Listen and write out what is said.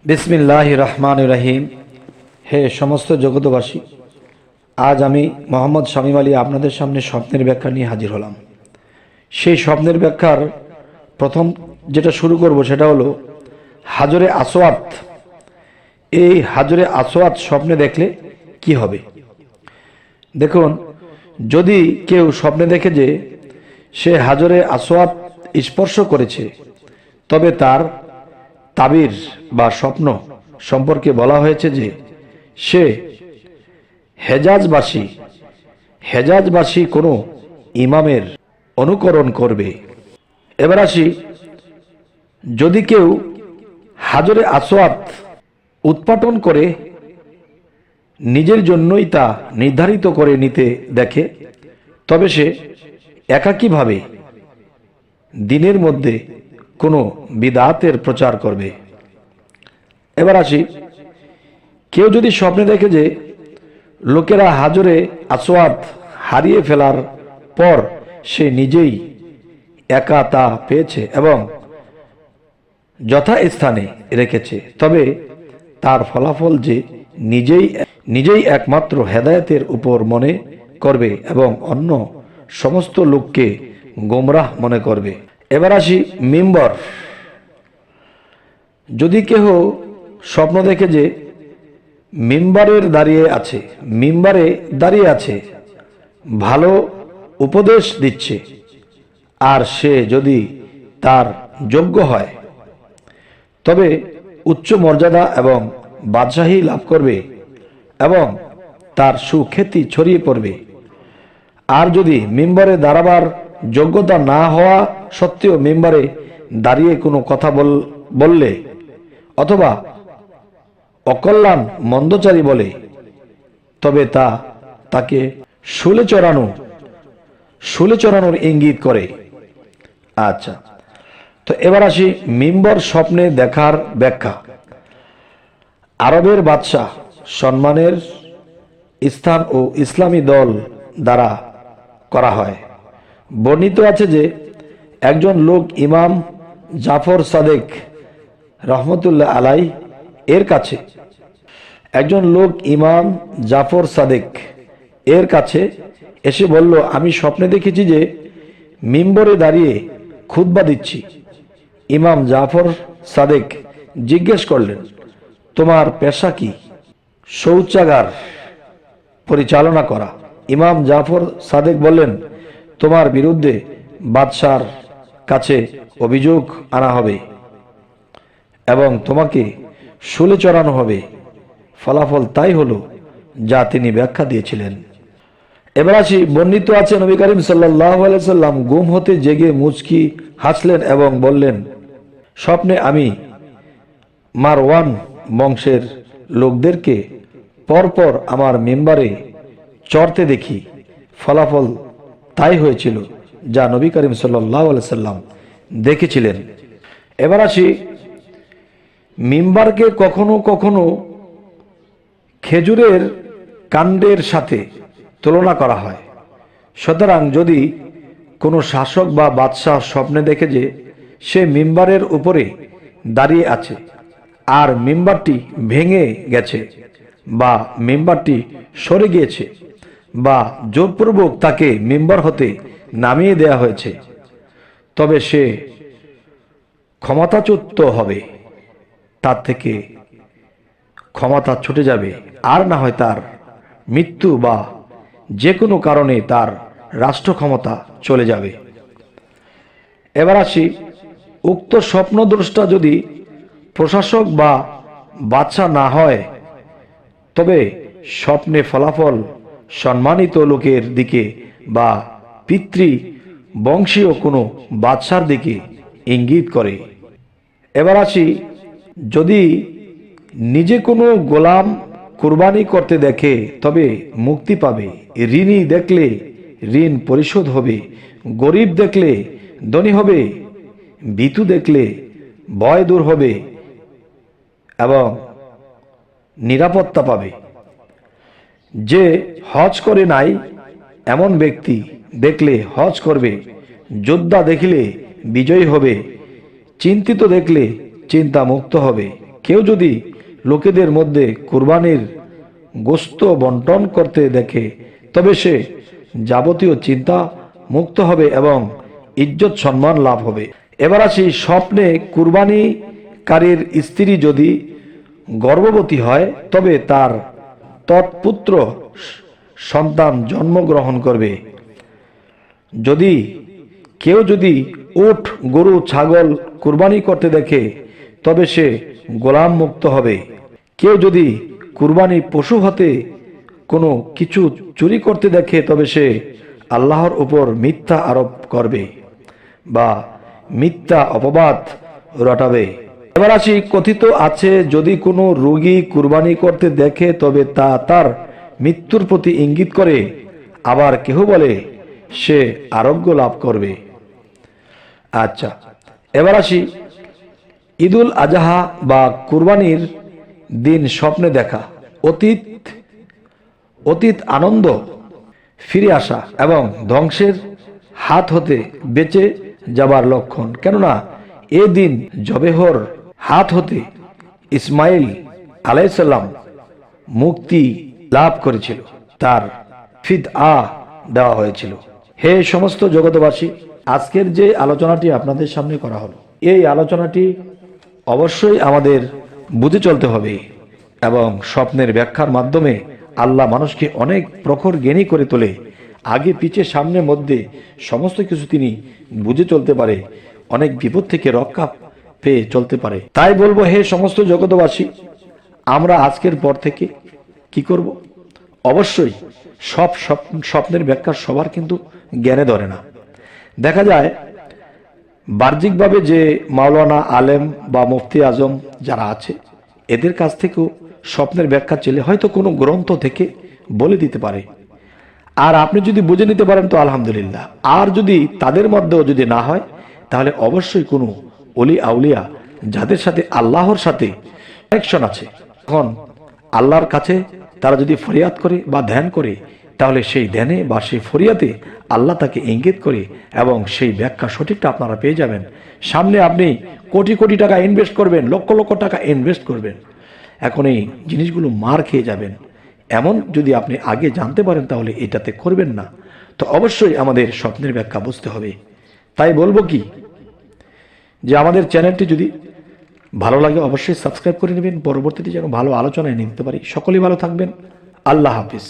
বিসমিল্লাহির রহমানির রহিম। হে সমস্ত জগতবাসী, আজ আমি মোহাম্মদ শামীম আলী আপনাদের সামনে স্বপ্নের ব্যাখ্যা নিয়ে হাজির হলাম। সেই স্বপ্নের ব্যাখ্যার প্রথম যেটা শুরু করব সেটা হলো হাজরে আসওয়াদ। এই হাজরে আসওয়াদ স্বপ্নে দেখলে কি হবে? দেখুন, যদি কেউ স্বপ্নে দেখে যে সে হাজরে আসওয়াদ স্পর্শ করেছে, তবে তার তাবির বা স্বপ্ন সম্পর্কে বলা হয়েছে যে সে হেজাজবাসী কোনো ইমামের অনুকরণ করবে। এবার আসি, যদি কেউ হাজরে আসওয়াদ উৎপাটন করে নিজের জন্যই তা নির্ধারিত করে নিতে দেখে, তবে সে একাকীভাবে দিনের মধ্যে কোনো বিদআতের প্রচার করবে। এবার আসি, কেউ যদি স্বপ্নে দেখে যে লোকেরা হাজরে আসওয়াদ হারিয়ে ফেলার পর সে নিজেই একা তা পেয়েছে এবং যথাস্থানে রেখেছে, তবে তার ফলাফল যে নিজেই একমাত্র হেদায়েতের উপর মনে করবে এবং অন্য সমস্ত লোককে গোমরাহ মনে করবে। এবার আসি মিম্বর। যদি কেহ স্বপ্ন দেখে যে মিম্বারে দাঁড়িয়ে আছে, ভালো উপদেশ দিচ্ছে, আর সে যদি তার যোগ্য হয় তবে উচ্চ মর্যাদা এবং বাদশাহী লাভ করবে এবং তার সুখ্যাতি ছড়িয়ে পড়বে। আর যদি মিম্বরে দাঁড়াবার যোগ্যতা না হওয়া সত্ত্বেও মিম্বরে দাঁড়িয়ে কোনো কথা বললে অথবা অকল্যাণ মন্দচারী বলে, তবে তা তাকে শুলে চড়ানোর ইঙ্গিত করে। আচ্ছা, তো এবার আসি মিম্বর স্বপ্নে দেখার ব্যাখ্যা। আরবের বাদশাহ সম্মানের স্থান ও ইসলামী দল দ্বারা করা হয়। বর্ণিত আছে যে একজন লোক ইমাম জাফর সাদেক রহমতুল্লাহ আলাই এর কাছে এসে বলল, আমি স্বপ্নে দেখেছি যে মিম্বরে দাঁড়িয়ে খুতবা দিচ্ছি। ইমাম জাফর সাদেক জিজ্ঞেস করলেন, তোমার পেশা কি? শৌচাগার পরিচালনা করা। ইমাম জাফর সাদেক বললেন, তোমার বিরুদ্ধে বাদশার কাছে অভিযোগ আনা হবে এবং তোমাকে শুলে চড়ানো হবে। ফলাফল তাই হলো যা তিনি ব্যাখ্যা দিয়েছিলেন। এবার আসি, বর্ণিত আছে নবী করিম সাল্লাল্লাহু আলাইহি সাল্লাম ঘুম হতে জেগে মুচকি হাসলেন এবং বললেন, স্বপ্নে আমি মারওয়ান বংশের লোকদেরকে পরপর আমার মিম্বারে চড়তে দেখি। ফলাফল তাই হয়েছিল যা নবী করিম সাল্লাল্লাহু আলাইহি সাল্লাম দেখেছিলেন। এবার আসি, মিম্বারকে কখনো কখনো খেজুরের কাণ্ডের সাথে তুলনা করা হয়। সুতরাং যদি কোনো শাসক বা বাদশাহ স্বপ্নে দেখে যে সে মিম্বারের উপরে দাঁড়িয়ে আছে আর মিম্বারটি ভেঙে গেছে বা মিম্বারটি সরে গিয়েছে বা জোরপূর্বক তাকে মিম্বার হতে নামিয়ে দেয়া হয়েছে, তবে সে ক্ষমতাচ্যুত হবে, তার থেকে ক্ষমতা ছুটে যাবে, আর না হয় তার মৃত্যু বা যে কোনো কারণে তার রাষ্ট্র ক্ষমতা চলে যাবে। এবার আসি, উক্ত স্বপ্নদ্রষ্টা যদি প্রশাসক বা বাদশা না হয়, তবে স্বপ্নে ফলাফল সম্মানিত লোকের দিকে বা পিতৃ বংশীয় কোনো বাদশার দিকে ইঙ্গিত করে। এবার আসি, যদি নিজে কোনো গোলাম কুরবানি করতে দেখে তবে মুক্তি পাবে। ঋণী দেখলে ঋণ পরিশোধ হবে, গরিব দেখলে ধনী হবে, ভীতু দেখলে ভয় দূর হবে এবং নিরাপত্তা পাবে। যে হজ করে নাই এমন ব্যক্তি দেখলে হজ করবে, যোদ্ধা দেখলে বিজয়ী হবে, চিন্তিত দেখলে চিন্তা মুক্ত হবে। কেউ যদি লোকেদের মধ্যে কুরবানির গোশত বন্টন করতে দেখে তবে সে যাবতীয় চিন্তা মুক্ত হবে এবং ইজ্জত সম্মান লাভ হবে। এবার আসি, স্বপ্নে কুরবানিকারীর স্ত্রী যদি গর্ভবতী হয় তবে তার তৎপুত্র সন্তান জন্মগ্রহণ করবে। কেউ যদি উট, গরু, ছাগল কুরবানি করতে দেখে তবে সে গোলাম মুক্ত হবে। কেউ যদি কুরবানি পশু হতে কোনো কিছু চুরি করতে দেখে তবে সে আল্লাহর উপর মিথ্যা আরোপ করবে বা মিথ্যা অপবাদ রটাবে। এবার আসি, কথিত আছে যদি কোনো রোগী কুরবানি করতে দেখে তবে তা তার মৃত্যুর প্রতি ইঙ্গিত করে, আবার কেহ বলে সে আরোগ্য লাভ করবে। আচ্ছা, এবার আসি, ঈদুল আজহা বা কুরবানির দিন স্বপ্নে দেখা অতীত আনন্দ ফিরে আসা এবং ধ্বংসের হাত হতে বেঁচে যাবার লক্ষণ। কেননা এ দিন জবেহর হাত হতে ইসমাইল আলাইসাল্লাম মুক্তি লাভ করেছিল, তার ফিদআ দেওয়া হয়েছিল। হে সমস্ত জগতবাসী, আজকের যে আলোচনাটি আপনাদের সামনে করা হলো, এই আলোচনাটি অবশ্যই আমাদের বুঝে চলতে হবে এবং স্বপ্নের ব্যাখ্যার মাধ্যমে আল্লাহ মানুষকে অনেক প্রখর জ্ঞানী করে তোলে। আগে পিছে সামনে মধ্যে সমস্ত কিছু তিনি বুঝে চলতে পারে, অনেক বিপদ থেকে রক্ষা পেয়ে চলতে পারে। তাই বলবো, হে সমস্ত জগতবাসী, আমরা আজকের পর থেকে কি করব? অবশ্যই সব স্বপ্নের ব্যাখ্যা সবার কিন্তু জ্ঞানে ধরে না। দেখা যায় বাহ্যিকভাবে যে মাওলানা, আলেম বা মুফতি আজম যারা আছে এদের কাছ থেকেও স্বপ্নের ব্যাখ্যা চেলে হয়তো কোনো গ্রন্থ থেকে বলে দিতে পারে। আর আপনি যদি বুঝে নিতে পারেন তো আলহামদুলিল্লাহ। আর যদি তাদের মধ্যেও যদি না হয় তাহলে অবশ্যই কোনো ওলি আউলিয়া যাদের সাথে আল্লাহর সাথে কানেকশন আছে, তখন আল্লাহর কাছে তারা যদি ফরিয়াদ করে বা ধ্যান করে তাহলে সেই ধ্যানে বা সেই ফরিয়াদে আল্লাহ তাকে ইঙ্গিত করে এবং সেই ব্যাখ্যা সঠিকটা আপনারা পেয়ে যাবেন। সামনে আপনি কোটি কোটি টাকা ইনভেস্ট করবেন, লক্ষ লক্ষ টাকা ইনভেস্ট করবেন, এখন এই জিনিসগুলো মার খেয়ে যাবেন। এমন যদি আপনি আগে জানতে পারেন তাহলে এটাতে করবেন না। তো অবশ্যই আমাদের স্বপ্নের ব্যাখ্যা বুঝতে হবে। তাই বলবো কি, যে আমাদের চ্যানেলটি যদি ভালো লাগে অবশ্যই সাবস্ক্রাইব করে নেবেন, পরবর্তীতে যেন ভালো আলোচনায় নিতে পারি। সকলেই ভালো থাকবেন। আল্লাহ হাফিজ।